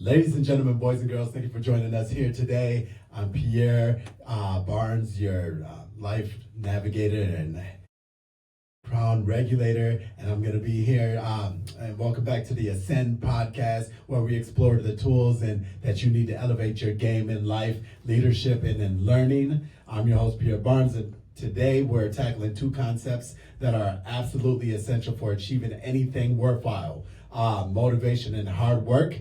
Ladies and gentlemen, boys and girls, thank you for joining us here today. I'm Pierre Barnes, your life navigator and crown regulator, and I'm going to be here. And welcome back to the Ascend podcast, where we explore the tools and that you need to elevate your game in life, leadership, and in learning. I'm your host, Pierre Barnes, and today we're tackling two concepts that are absolutely essential for achieving anything worthwhile: motivation and hard work.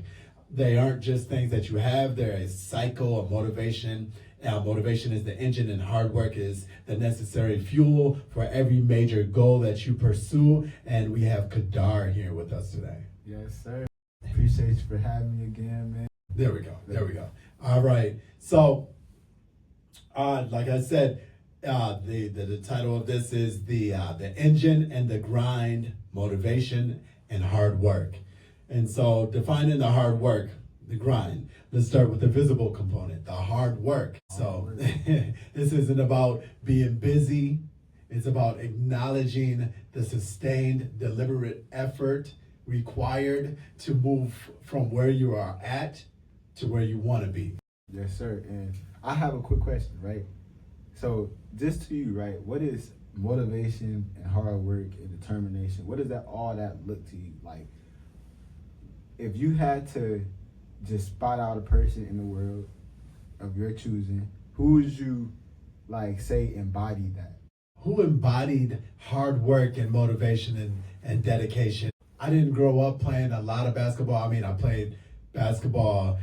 They aren't just things that you have, they're a cycle of motivation. Motivation is the engine and hard work is the necessary fuel for every major goal that you pursue. And we have Kadar here with us today. Yes, sir. Appreciate you for having me again, man. There we go. All right. So, like I said, the title of this is the engine and the grind, motivation and hard work. And so defining the hard work, the grind, let's start with the visible component, the hard work. So this isn't about being busy. It's about acknowledging the sustained, deliberate effort required to move from where you are at to where you want to be. Yes, sir. And I have a quick question, right? So just to you, right, what is motivation and hard work and determination? What does all that look to you like? If you had to just spot out a person in the world of your choosing, who would you say embodied that? Who embodied hard work and motivation and dedication? I didn't grow up playing a lot of basketball. I mean, I played basketball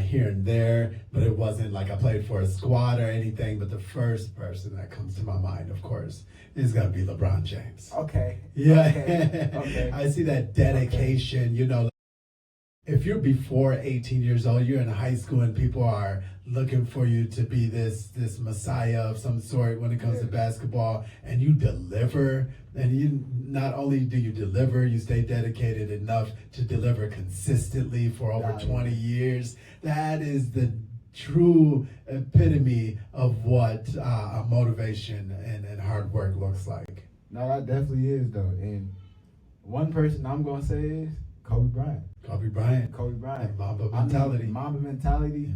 here and there, but it wasn't like I played for a squad or anything. But the first person that comes to my mind, of course, is going to be LeBron James. Okay. Yeah. Okay. I see that dedication, If you're before 18 years old, you're in high school and people are looking for you to be this messiah of some sort when it comes to basketball, and you deliver, and you not only do you deliver, you stay dedicated enough to deliver consistently for over 20 years. That is the true epitome of what motivation and hard work looks like. No, that definitely is, though. And one person I'm going to say is Kobe Bryant. Kobe Bryant. Mamba mentality. Mamba mentality.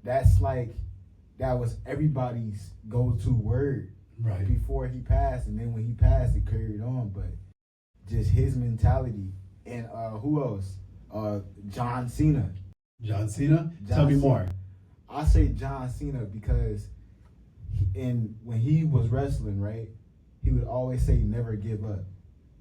That's that was everybody's go-to word before he passed, and then when he passed, it carried on. But just his mentality. And who else? John Cena. John Cena? Tell me more. I say John Cena because when he was wrestling, right, he would always say never give up.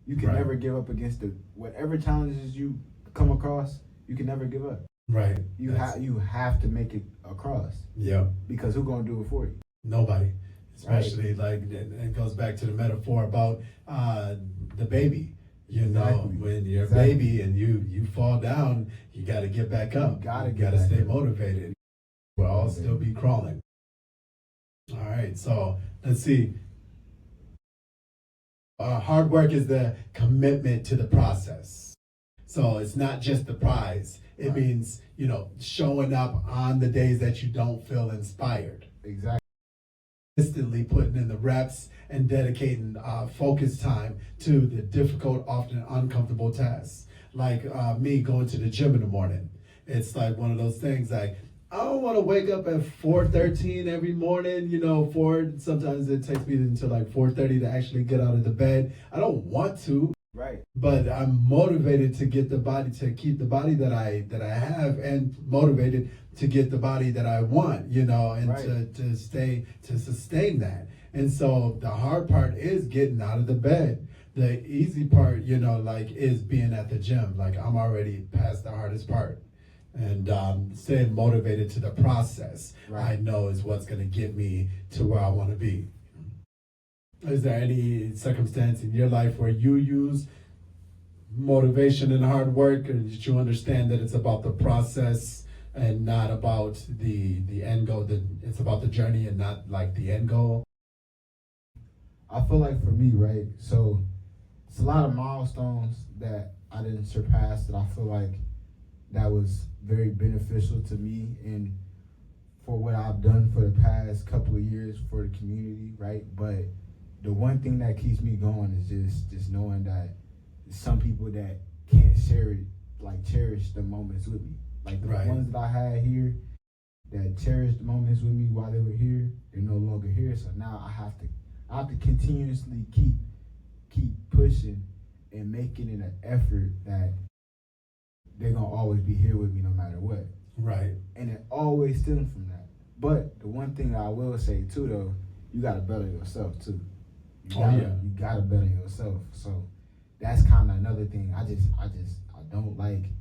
You can never give up against whatever challenges you come across. You can never give up. Right. You have to make it across. Yeah. Because who's gonna do it for you? Nobody. Especially it goes back to the metaphor about the baby. When you're a baby and you fall down, you got to get back up. You got to stay motivated. We'll all still be crawling. All right. So let's see. Hard work is the commitment to the process. So it's not just the prize. It means, showing up on the days that you don't feel inspired. Exactly. Consistently putting in the reps and dedicating focus time to the difficult, often uncomfortable tasks. Like me going to the gym in the morning. It's like one of those things like, I don't want to wake up at 4:13 every morning, sometimes it takes me until 4:30 to actually get out of the bed. I don't want to. Right. But I'm motivated to keep the body that I have, and motivated to get the body that I want, and to sustain that. And so the hard part is getting out of the bed. The easy part, is being at the gym. I'm already past the hardest part. And staying motivated to the process, I know is what's going to get me to where I want to be. Is there any circumstance in your life where you use motivation and hard work, or did you understand that it's about the process and not about the end goal? It's about the journey and not the end goal? I feel like for me, right, so it's a lot of milestones that I didn't surpass that I feel like that was very beneficial to me and for what I've done for the past couple of years for the community, right? But the one thing that keeps me going is just knowing that some people that can't share it, cherish the moments with me. Like the Right. ones that I had here that cherished moments with me while they were here, they're no longer here. So now I have to continuously keep pushing and making it an effort that they're gonna always be here with me no matter what. Right. And it always stems from that. But the one thing I will say too, though, you gotta better yourself too. You gotta better yourself. So that's kind of another thing. I don't like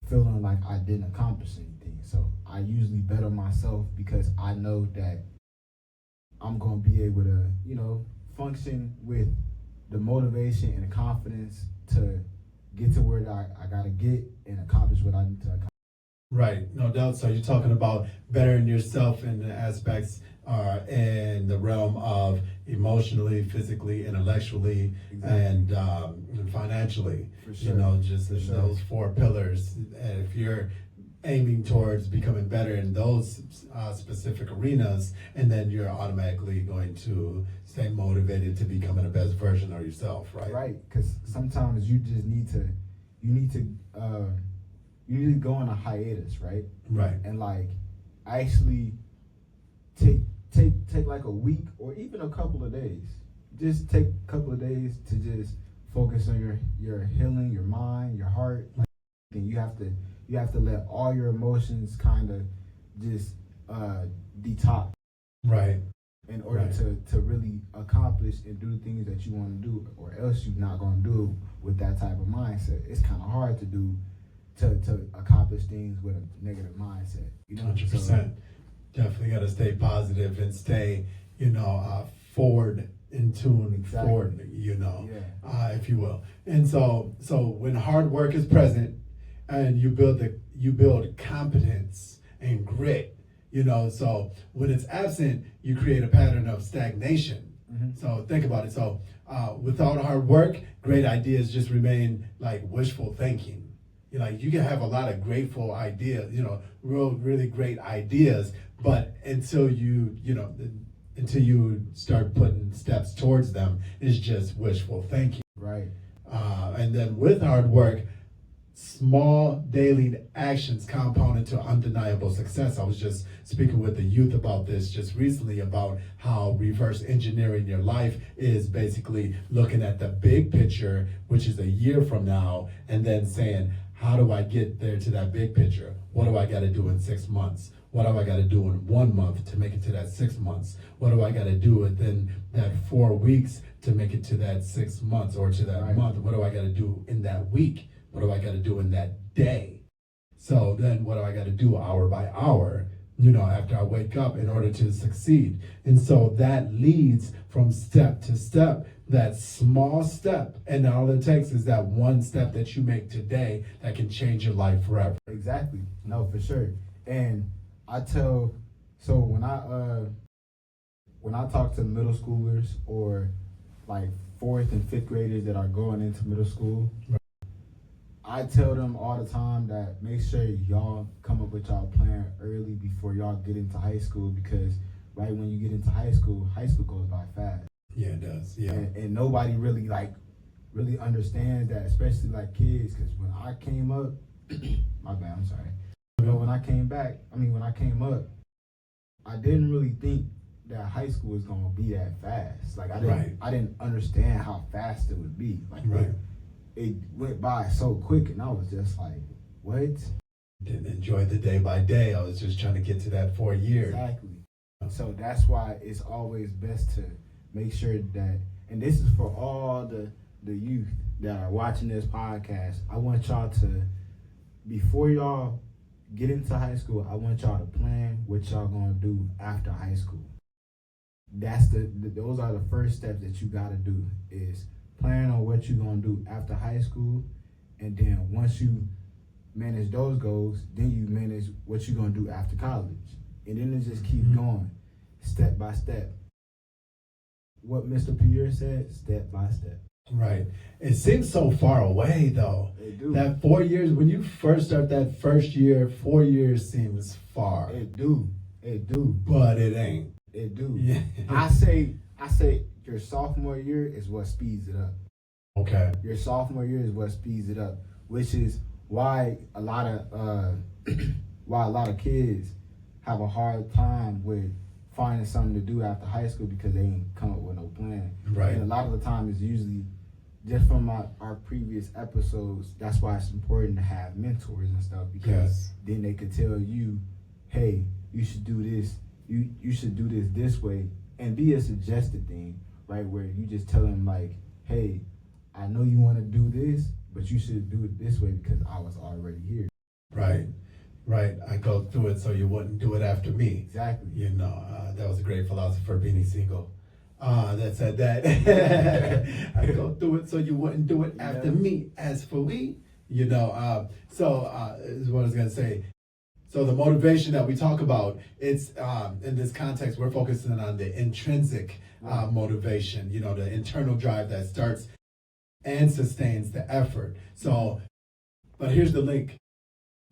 feeling like I didn't accomplish anything. So I usually better myself because I know that I'm gonna be able to, function with the motivation and the confidence to get to where I gotta get and accomplish what I need to accomplish. Right, no doubt. So you're talking about bettering yourself in the aspects in the realm of emotionally, physically, intellectually, Exactly. and financially. For sure. Just For sure. those four pillars. And if you're aiming towards becoming better in those specific arenas, and then you're automatically going to stay motivated to becoming the best version of yourself, right? Right, because sometimes you just need to go on a hiatus, right? Right. And like actually take like a week or even a couple of days. Just take a couple of days to just focus on your healing, your mind, your heart. Like, and you have to let all your emotions kind of just detox. Right. In order to really accomplish and do the things that you want to do, or else you're not going to do with that type of mindset. It's kind of hard to do to accomplish things with a negative mindset. 100%. Definitely got to stay positive and stay, forward in tune, Exactly. forward, Yeah. if you will. And so when hard work is present, and you build competence and grit, so when it's absent, you create a pattern of stagnation. Mm-hmm. So think about it. So without hard work, great ideas just remain like wishful thinking. You can have a lot of grateful ideas, really great ideas, but until you start putting steps towards them, it's just wishful thinking. Right. And then with hard work, small daily actions compound into undeniable success. I was just speaking with the youth about this just recently, about how reverse engineering your life is basically looking at the big picture, which is a year from now, and then saying, how do I get there to that big picture? What do I got to do in 6 months? What do I got to do in 1 month to make it to that 6 months? What do I got to do within that 4 weeks to make it to that 6 months or to that month? What do I got to do in that week? What do I got to do in that day? So then what do I got to do hour by hour, after I wake up in order to succeed? And so that leads from step to step, that small step. And all it takes is that one step that you make today that can change your life forever. Exactly. No, for sure. And when I talk to middle schoolers or like 4th and 5th graders that are going into middle school, I tell them all the time that make sure y'all come up with y'all plan early before y'all get into high school, because right when you get into high school goes by fast. Yeah, it does. Yeah. And nobody really understands that, especially like kids, because when I came up, my bad, I'm sorry. But when I came up, I didn't really think that high school was gonna be that fast. Like I didn't understand how fast it would be. Like it went by so quick, and I was just like, what? Didn't enjoy the day by day. I was just trying to get to that 4 years. Exactly. So that's why it's always best to make sure that, and this is for all the youth that are watching this podcast, I want y'all to, before y'all get into high school, I want y'all to plan what y'all gonna do after high school. Those are the first steps that you gotta do, is plan on what you're gonna do after high school, and then once you manage those goals, then you manage what you're gonna do after college. And then it just keeps going, step by step. What Mr. Pierre said, step by step. Right. It seems so far away, though. It do. That 4 years, when you first start that first year, 4 years seems far. It do. But it ain't. It do. Yeah. I say your sophomore year is what speeds it up. Okay. Your sophomore year is what speeds it up, which is why a lot of why a lot of kids have a hard time with finding something to do after high school because they ain't come up with no plan. Right. And a lot of the time it's usually just from our previous episodes. That's why it's important to have mentors and stuff, because Yes. then they could tell you, hey, you should do this. You should do this way, and be a suggested thing, right? Where you just tell them like, hey, I know you want to do this, but you should do it this way because I was already here. Right. Right. I go through it so you wouldn't do it after me. Exactly. You know, that was a great philosopher, Beanie Siegel, that said that. I go through it so you wouldn't do it after me. As for we, you know, is what I was going to say. So the motivation that we talk about, it's in this context, we're focusing on the intrinsic motivation, you know, the internal drive that starts and sustains the effort. So, but here's the link,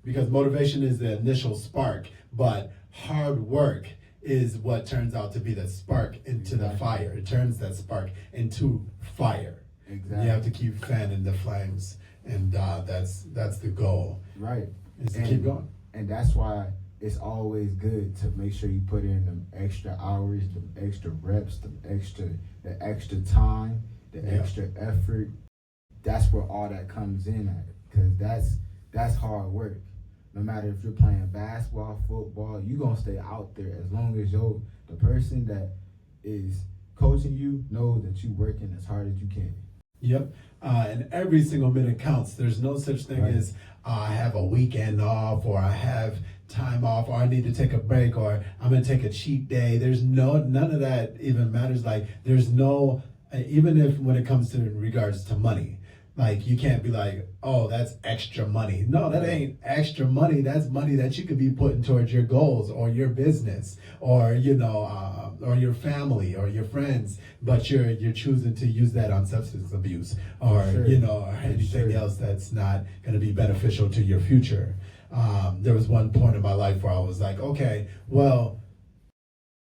because motivation is the initial spark, but hard work is what turns out to be the spark into the fire. It turns that spark into fire. Exactly. You have to keep fanning the flames, and that's the goal. Right. Is to keep going. And that's why it's always good to make sure you put in them extra hours, the extra reps, the extra time, the extra effort. That's where all that comes in at, because that's hard work. No matter if you're playing basketball, football, you're gonna stay out there as long as the person that is coaching you knows that you're working as hard as you can. Yep. And every single minute counts. There's no such thing as I have a weekend off, or I have time off, or I need to take a break, or I'm going to take a cheat day. There's none of that even matters. Like, there's no, even if when it comes to regards to money, like, you can't be like, oh, that's extra money. No, that ain't extra money. That's money that you could be putting towards your goals or your business, or, you know, or your family or your friends, but you're choosing to use that on substance abuse, or you know, or anything else that's not going to be beneficial to your future. There was one point in my life where I was like, okay, well,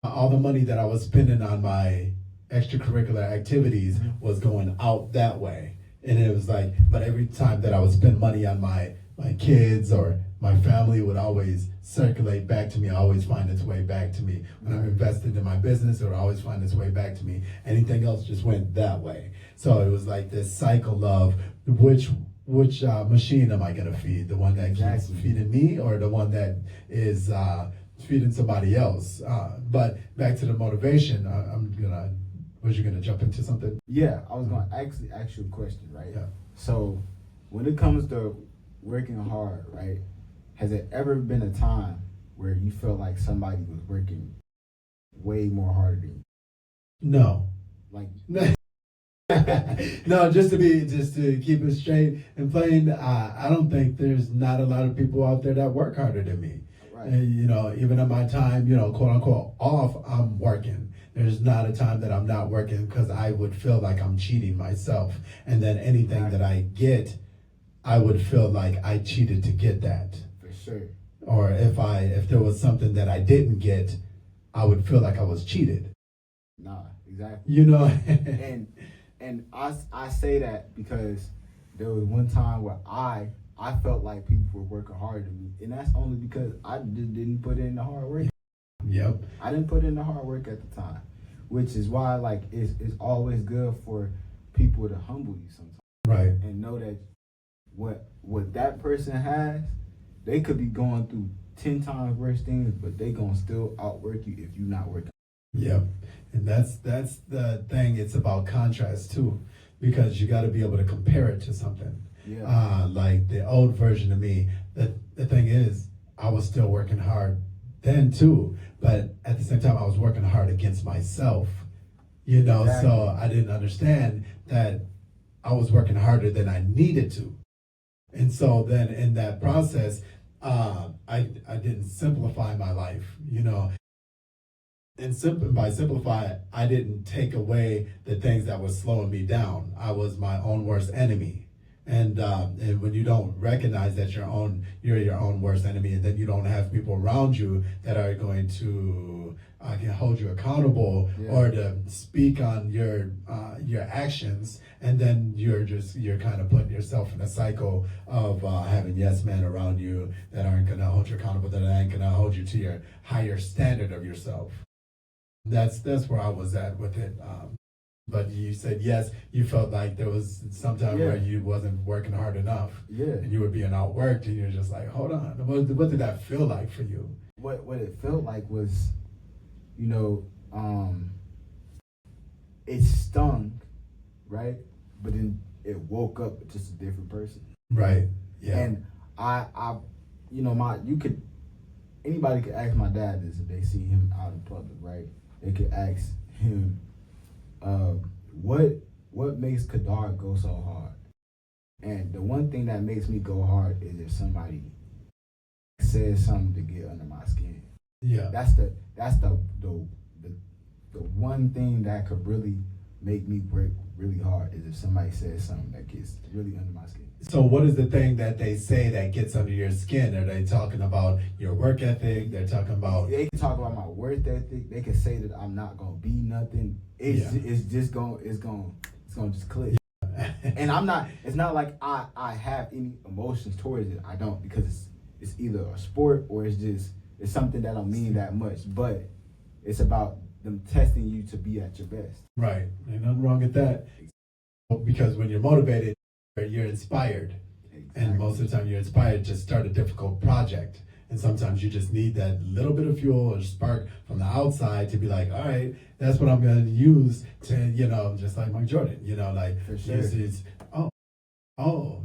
all the money that I was spending on my extracurricular activities was going out that way. And it was like, but every time that I would spend money on my kids or my family, would always circulate back to me, always find its way back to me. When I'm invested in my business, it would always find its way back to me. Anything else just went that way. So it was like this cycle of which machine am I going to feed? The one that keeps feeding me, or the one that is feeding somebody else? But back to the motivation, was you gonna jump into something? Yeah, I was gonna actually ask you a question, right? Yeah. So when it comes to working hard, right, has it ever been a time where you felt like somebody was working way more harder than you? No. Like No, just to keep it straight and plain, I don't think there's not a lot of people out there that work harder than me. Right. And, you know, even in my time, you know, quote unquote off, I'm working. There's not a time that I'm not working, because I would feel like I'm cheating myself. And then anything that I get, I would feel like I cheated to get that. For sure. Or if there was something that I didn't get, I would feel like I was cheated. Nah, exactly. You know? and I say that because there was one time where I felt like people were working harder than me. And that's only because I just didn't put in the hard work. Yep. I didn't put in the hard work at the time, which is why like it's always good for people to humble you sometimes. Right. And know that what that person has, they could be going through 10 times worse things, but they gonna still outwork you if you're not working. Yep. And that's the thing. It's about contrast too, because you got to be able to compare it to something. Yeah. Like the old version of me. The thing is, I was still working hard then too, but at the same time I was working hard against myself, you know. Exactly. So I didn't understand that I was working harder than I needed to. And so then in that process, I didn't simplify my life, you know. And by simplify, I didn't take away the things that were slowing me down. I was my own worst enemy, And when you don't recognize that you're your own worst enemy, and then you don't have people around you that are going to can hold you accountable or to speak on your actions, and then you're kind of putting yourself in a cycle of having yes men around you that aren't going to hold you accountable, that ain't going to hold you to your higher standard of yourself. That's where I was at with it. But you said yes, you felt like there was some time where you wasn't working hard enough. Yeah. And you were being outworked, and you're just like, hold on. What did that feel like for you? What it felt like was, it stung, right? But then it woke up just a different person. Right. Yeah. And anybody could ask my dad this if they see him out in public, right? They could ask him, what makes Kadar go so hard? And the one thing that makes me go hard is if somebody says something to get under my skin. Yeah. That's the one thing that could really make me work really hard is if somebody says something that gets really under my skin. So what is the thing that they say that gets under your skin? Are they talking about your work ethic? They're talking about... They can talk about my work ethic. They can say that I'm not gonna be nothing. It's just gonna just click. Yeah. And it's not like I have any emotions towards it. I don't, because it's either a sport or it's something that don't mean that much. But it's about them testing you to be at your best. Right. Ain't nothing wrong with that. Because when you're motivated, you're inspired. Exactly. And most of the time you're inspired to start a difficult project. And sometimes you just need that little bit of fuel or spark from the outside to be like, all right, that's what I'm going to use to, just like Mike Jordan, For sure. it's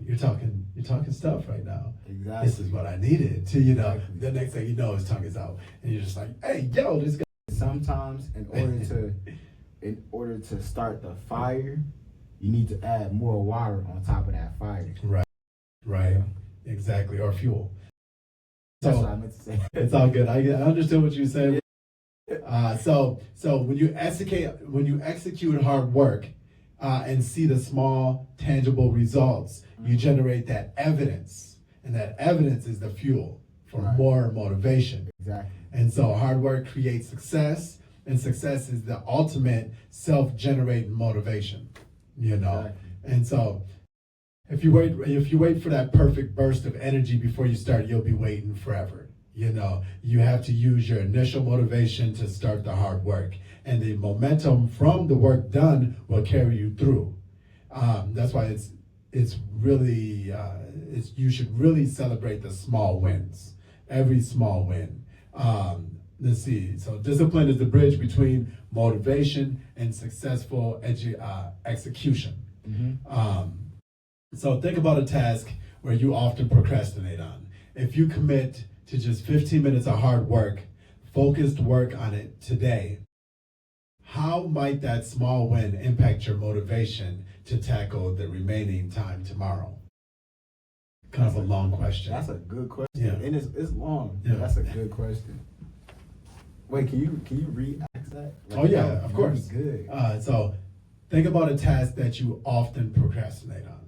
you're talking stuff right now. Exactly. This is what I needed to, exactly. The next thing you know, his tongue is out. And you're just like, hey, yo, this guy. Sometimes in order to start the fire, you need to add more water on top of that fire. Right. Yeah. Exactly. Or fuel. That's what I meant to say. It's all good. I understood what you said. Yeah. So when you execute hard work and see the small tangible results, you generate that evidence, and that evidence is the fuel for more motivation. Exactly. And so hard work creates success, and success is the ultimate self-generating motivation. Exactly. And so if you wait for that perfect burst of energy before you start, you'll be waiting forever. You have to use your initial motivation to start the hard work, and the momentum from the work done will carry you through. That's why it's really you should really celebrate the small wins, every small win. Let's see. So discipline is the bridge between motivation and successful execution. Mm-hmm. So think about a task where you often procrastinate on. If you commit to just 15 minutes of hard work, focused work on it today, how might that small win impact your motivation to tackle the remaining time tomorrow? Kind of a long question. That's a good question. Yeah. And it's long. Yeah. That's a good question. Wait, can you re-ask that? Of course. Good. So think about a task that you often procrastinate on.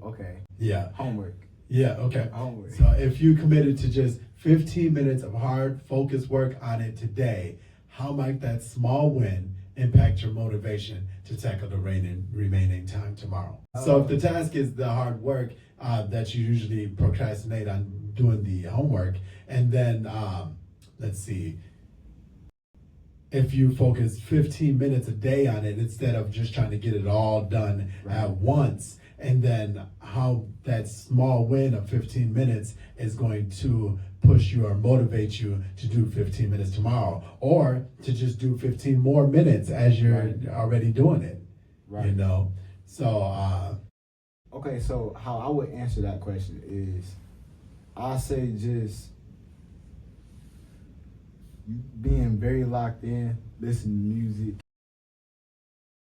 Okay. Yeah. Homework. Yeah, okay. Homework. So if you committed to just 15 minutes of hard, focused work on it today, how might that small win impact your motivation to tackle the remaining time tomorrow? So if the task is the hard work that you usually procrastinate on doing the homework, and then, let's see, if you focus 15 minutes a day on it instead of just trying to get it all done at once, and then how that small win of 15 minutes is going to push you or motivate you to do 15 minutes tomorrow, or to just do 15 more minutes as you're already doing it. Right. So okay, so how I would answer that question is, I say just being very locked in, listening to music,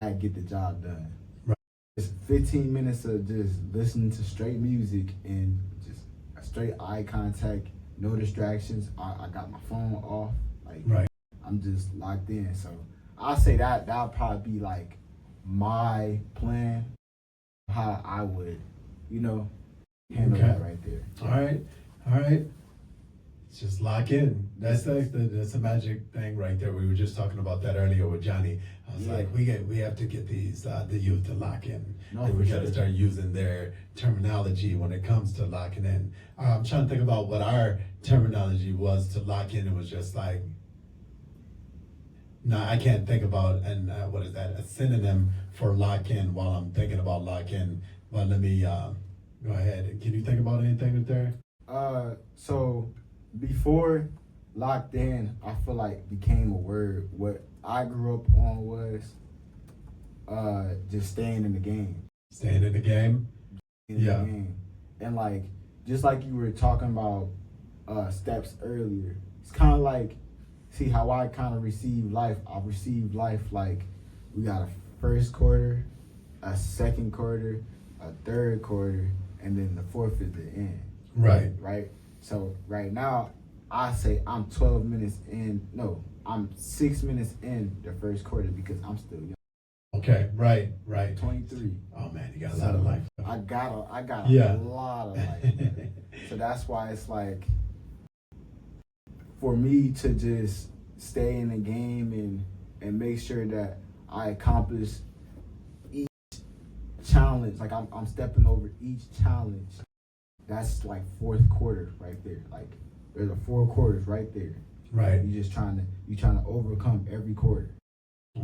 and get the job done. Right. It's 15 minutes of just listening to straight music and just straight eye contact, no distractions. I got my phone off. I'm just locked in. So I'll say that'll probably be like my plan, how I would, handle Okay. that right there. All right. Just lock in. That's a magic thing right there. We were just talking about that earlier with Johnny. I was Yeah. like, we have to get these the youth to lock in. No, And for we got to sure. start using their terminology when it comes to locking in. I'm trying to think about what our terminology was to lock in. It was just like, no, I can't think about what is that? A synonym for lock in while I'm thinking about lock in. But let me go ahead. Can you think about anything right there? So before locked in, I feel like became a word. What I grew up on was just staying in the game. Staying in the game. Yeah. The game. And like just like you were talking about steps earlier, it's kind of like see how I kind of received life. I received life like we got a first quarter, a second quarter, a third quarter, and then the fourth is the end. Right. Right. So right now, I say I'm 12 minutes in. No, I'm 6 minutes in the first quarter because I'm still young. Okay. Right. 23. Oh man, you got a lot of life. I got Yeah. a lot of life. So that's why it's like for me to just stay in the game and make sure that I accomplish each challenge. Like I'm stepping over each challenge. That's like fourth quarter right there. Like there's a 4 quarters right there. Right. You trying to overcome every quarter.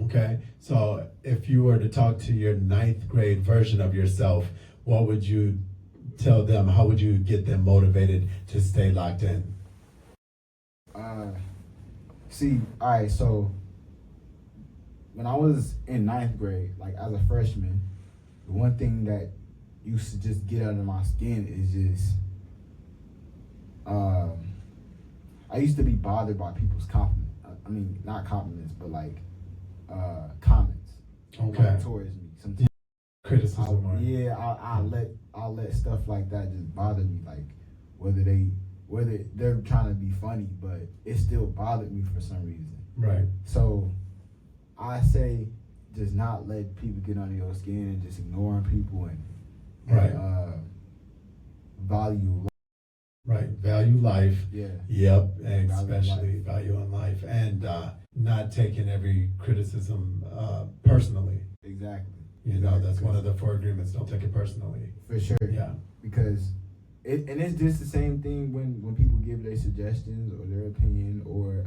Okay. So if you were to talk to your 9th grade version of yourself, what would you tell them? How would you get them motivated to stay locked in? All right, so when I was in 9th grade, like as a freshman, the one thing that used to just get under my skin is just, I used to be bothered by people's compliments. I mean, not compliments, but like comments. Okay. Like, towards me. Sometimes Criticism. I'll let stuff like that just bother me, like whether they're trying to be funny, but it still bothered me for some reason. Right. So I say just not let people get under your skin and just ignoring people and Right. value life. Right. Value life. Yeah. Yep. And Value especially life. value in life, and not taking every criticism personally. Exactly. You know, that's one of the 4 agreements. Don't take it personally. For sure. Yeah. Because it's just the same thing when people give their suggestions or their opinion or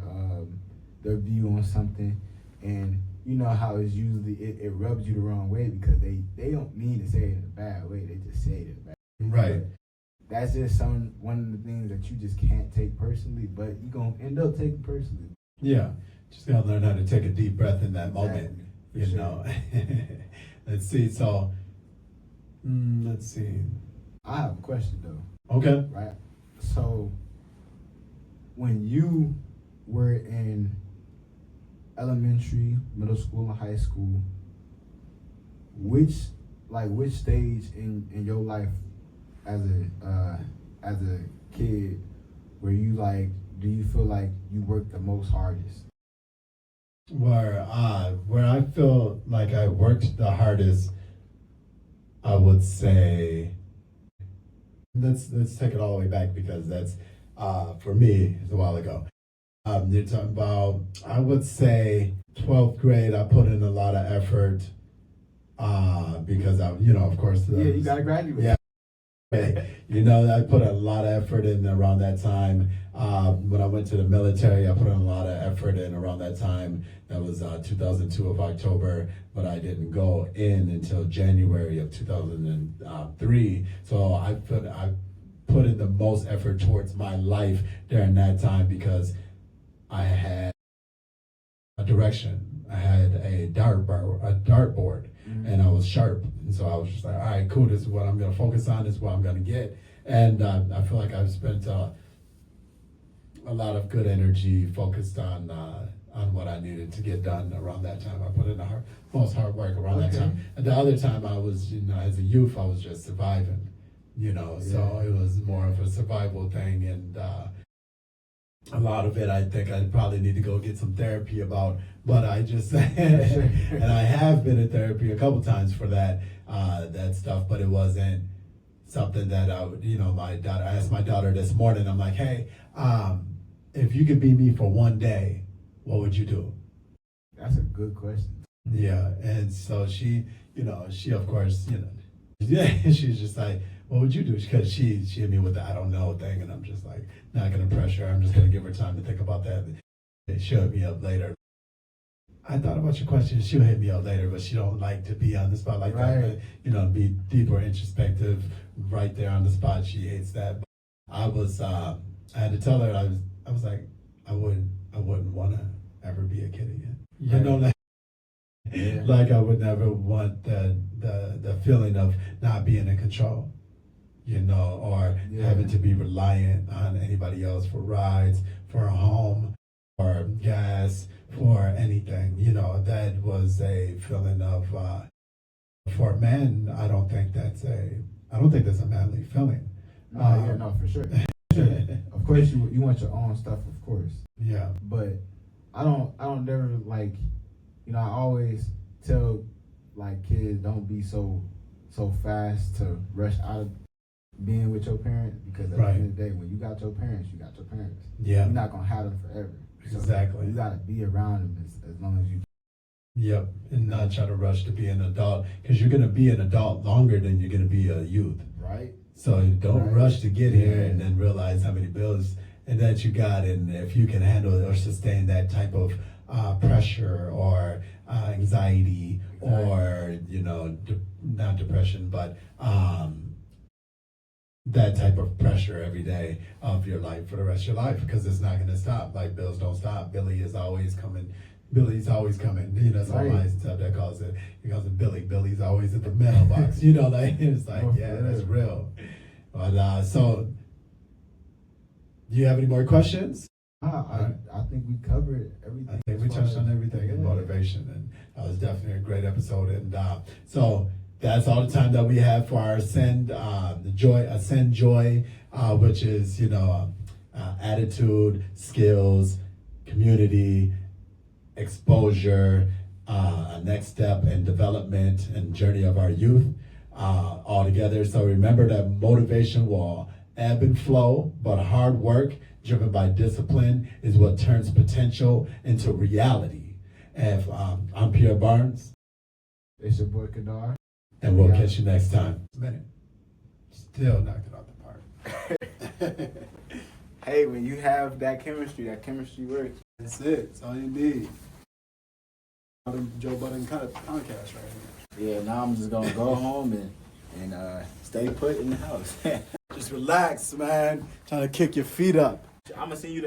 their view on something, and you know how it's usually it rubs you the wrong way because they don't mean to say it in a bad way, they just say it in a bad way. Right. But that's just one of the things that you just can't take personally, but you're gonna end up taking personally. Yeah. Just gotta learn how to take a deep breath in that moment. Exactly. You For know. Let's see. So, let's see. I have a question though. Okay. Right. So when you were in elementary, middle school, and high school, which stage in your life as a kid where you do you feel like you worked the most hardest? Where I feel like I worked the hardest, I would say. Let's take it all the way back because that's for me it's a while ago. You're talking about, I would say 12th grade. I put in a lot of effort because of course. You gotta graduate. Yeah. I put a lot of effort in around that time. When I went to the military, I put in a lot of effort in around that time. That was 2002 of October, but I didn't go in until January of 2003. So I put in the most effort towards my life during that time because I had a direction. I had a dartboard. And I was sharp, and so I was just like, all right, cool, this is what I'm going to focus on, this is what I'm going to get. And I feel like I've spent a lot of good energy focused on what I needed to get done around that time. I put in the most hard work around that time. And the other time I was, as a youth, I was just surviving, so it was more of a survival thing. And a lot of it, I think I probably need to go get some therapy about, but I just, and I have been in therapy a couple times for that stuff, but it wasn't something that I would, my daughter, I asked my daughter this morning, I'm like, hey, if you could be me for one day, what would you do? That's a good question. Yeah, and so she of course, yeah, she's just like, what would you do? Because she hit me with the I don't know thing, and I'm just like, not gonna pressure her. I'm just gonna give her time to think about that. She'll hit me up later. I thought about your question. She'll hit me up later, but she don't like to be on the spot like that. But, be deeper, introspective, right there on the spot. She hates that. But I had to tell her I was like, I wouldn't want to ever be a kid again. Yeah. Like I would never want the feeling of not being in control, or having to be reliant on anybody else for rides, for a home, for gas, for anything. That was a feeling of for men. I don't think that's a manly feeling. No, for sure. Of course, you want your own stuff, of course. Yeah. But I don't never like, I always tell like kids don't be so fast to rush out of being with your parents, because at the end of the day, when you got your parents, you got your parents. Yeah. You're not gonna have them forever. So exactly. you gotta be around them as long as you. Yep, and not try to rush to be an adult, because you're gonna be an adult longer than you're gonna be a youth. Right. So don't rush to get here and then realize how many bills and that you got, and if you can handle or sustain that type of pressure or anxiety or not depression, but that type of pressure every day of your life for the rest of your life, because it's not going to stop. Like bills don't stop. Billy's always coming. That's all my stuff that calls it. He calls it Billy. Billy's always at the mailbox. It's like, that's real. But so, do you have any more questions? I think we covered everything. I think we touched on everything in motivation, and that was definitely a great episode. And so that's all the time that we have for our Ascend Joy, which is attitude, skills, community, exposure, a next step in development and journey of our youth all together. So remember that motivation will ebb and flow, but hard work driven by discipline is what turns potential into reality. And I'm Pierre Barnes. It's your boy Kadar. And we'll catch you next time. Still knocked it out the park. Hey, when you have that chemistry works. That's it. That's all you need. Joe Budden podcast right here. Yeah, now I'm just gonna go home and stay put in the house. Just relax, man. Trying to kick your feet up. I'm gonna send you